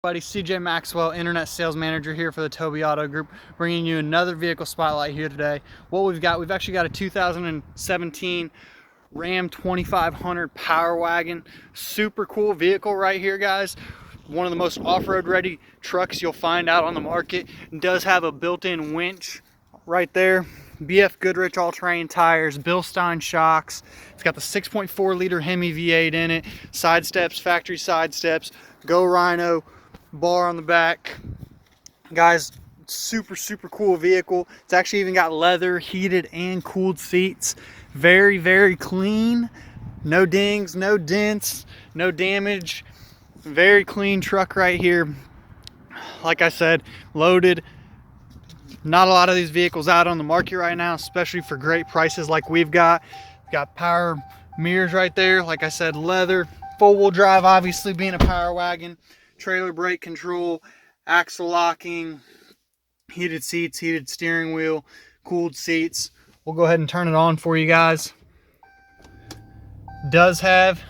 Buddy, CJ Maxwell, Internet Sales Manager here for the Toby Auto Group, bringing you another vehicle spotlight here today. What we've actually got a 2017 Ram 2500 Power Wagon. Super cool vehicle right here, guys. One of the most off-road ready trucks you'll find out on the market. It does have a built-in winch right there. BF Goodrich all-terrain tires, Bilstein shocks. It's got the 6.4 liter HEMI V8 in it. Side steps, factory side steps, Go Rhino bar on the back. Guys, super cool vehicle. It's actually even got leather, heated and cooled seats. Very clean. No dings, no dents, no damage. Very clean truck right here. Like I said, loaded. Not a lot of these vehicles out on the market right now, especially for great prices like we've got. Got power mirrors right there. Like I said, leather, four-wheel drive, obviously being a Power Wagon. Trailer brake control, axle locking, heated seats, heated steering wheel, cooled seats. We'll go ahead and turn it on for you guys. Does have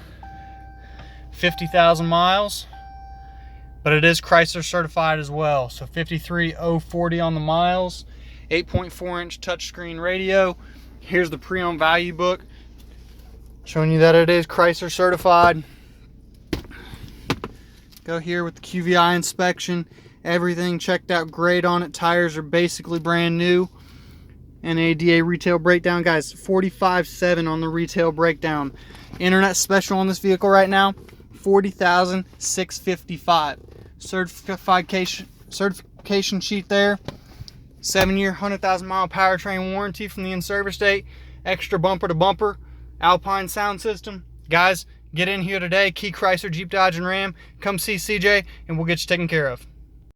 50,000 miles, but it is Chrysler certified as well. So 53,040 on the miles, 8.4-inch touchscreen radio. Here's the pre-owned value book showing you that it is Chrysler certified. Go here with the QVI inspection. Everything checked out great on it. Tires are basically brand new. NADA retail breakdown, guys, 45.7 on the retail breakdown. Internet special on this vehicle right now, 40,655. Certification sheet there. 7-year, 100,000 mile powertrain warranty from the in-service date. Extra bumper to bumper. Alpine sound system. Guys, get in here today, Key Chrysler, Jeep, Dodge, and Ram. Come see CJ, and we'll get you taken care of.